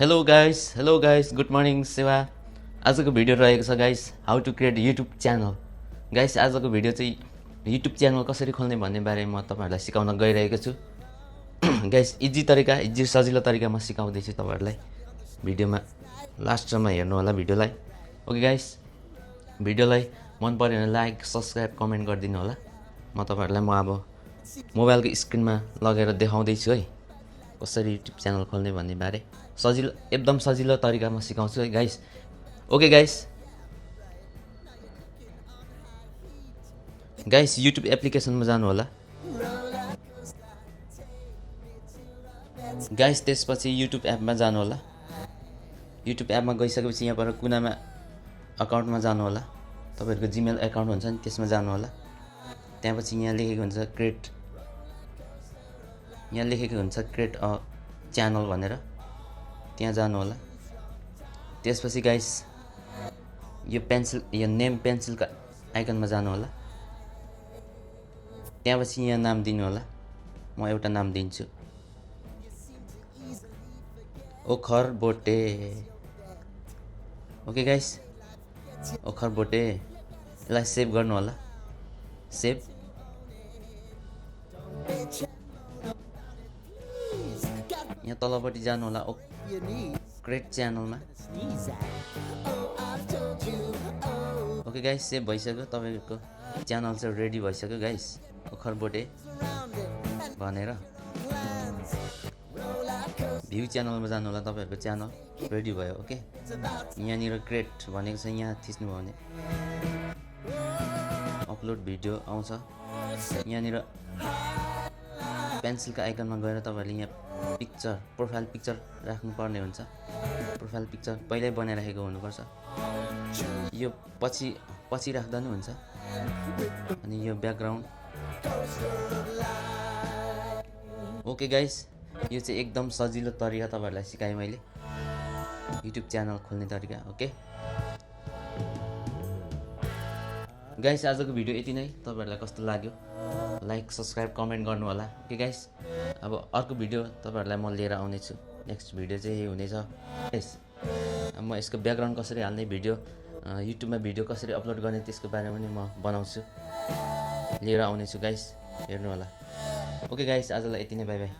Hello guys good morning सेवा। आजको video रहेको छ guys how to create YouTube channel. Guys आजको भिडियो चाहिँ युट्युब च्यानल कसरी खोल्ने भन्ने बारेमा म तपाईहरुलाई सिकाउन गइरहेको छु। गाइस इजी सजिलो तरिकामा सिकाउँदैछु तपाईहरुलाई। भिडियोमा लास्टसम्म हेर्नु होला भिडियोलाई। ओके गाइस, भिडियोलाई मन पर्यो भने लाइक सब्स्क्राइब कमेन्ट गरिदिनु होला। म तपाईहरुलाई अब मोबाइलको स्क्रिनमा लगेर देखाउँदै छु है कसरी युट्युब च्यानल खोल्ने भन्ने बारे। सजिलो एकदम सजिलो तरिकामा सिकाउँछु है गाइस। ओके गाइस युट्युब एप्लिकेसनमा जानु होला। गाइस त्यसपछि युट्युब एपमा जानु होला। युट्युब एपमा गइसकेपछि यहाँबाट कुनामा अकाउन्टमा जानु होला। तपाईहरुको जीमेल अकाउन्ट हुन्छ नि त्यसमा जानु होला। त्यसपछि यहाँ लेखेको हुन्छ क्रिएट अ च्यानल भनेर त्यहाँ जानु होला। त्यसपछि गाइस यो नेम पेन्सिलको आइकनमा जानु होला। त्यसपछि यहाँ नाम दिनु होला। म एउटा नाम दिन्छु, ओखर बोटे। ओके गाइस, ओखर बोटे। यसलाई सेभ गर्नु होला। सेभ। यहाँ तलपट्टि जानु होला क्रिएट च्यानलमा। ओके गाइस, सेभ भइसक्यो। तपाईहरुको च्यानल चाहिँ रेडी भइसक्यो गाइस। ओखर बोटे भनेर भ्यू च्यानलमा जानु होला। तपाईहरुको च्यानल रेडी भयो। ओके, यहाँनिर क्रिएट भनेको छ, यहाँ थिच्नु भयो भने अपलोड भिडियो आउँछ। यहाँनिर पेन्सिलको आइकनमा गएर तपाईहरुले यहाँ पिक्चर प्रोफाइल पिक्चर राख्नु पर्ने हुन्छ। प्रोफाइल पिक्चर पहिल्यै बनाइराखेको हुनुपर्छ। यो पछि राख्दा नि हुन्छ। अनि यो ब्याकग्राउन्ड। ओके गाइस, यो चाहिँ एकदम सजिलो तरिका तपाईहरुलाई सिकाएँ मैले युट्युब च्यानल खोल्ने तरिका। ओके गाइस, आजको भिडियो यति नै। तपाईहरुलाई कस्तो लाग्यो लाइक सब्स्क्राइब कमेन्ट गर्नु होला। ओके गाइस, अब अर्को भिडियो तपाईहरुलाई म लिएर आउने छु। नेक्स्ट भिडियो चाहिँ यही हुनेछ गाइस। म यसको ब्याकग्राउन्ड कसरी हाल्ने, भिडियो युट्युबमा भिडियो कसरी अपलोड गर्ने त्यसको बारेमा पनि म बनाउँछु, लिएर आउने छु गाइस। हेर्नु होला। ओके गाइस, आजलाई यति नै। Bye bye.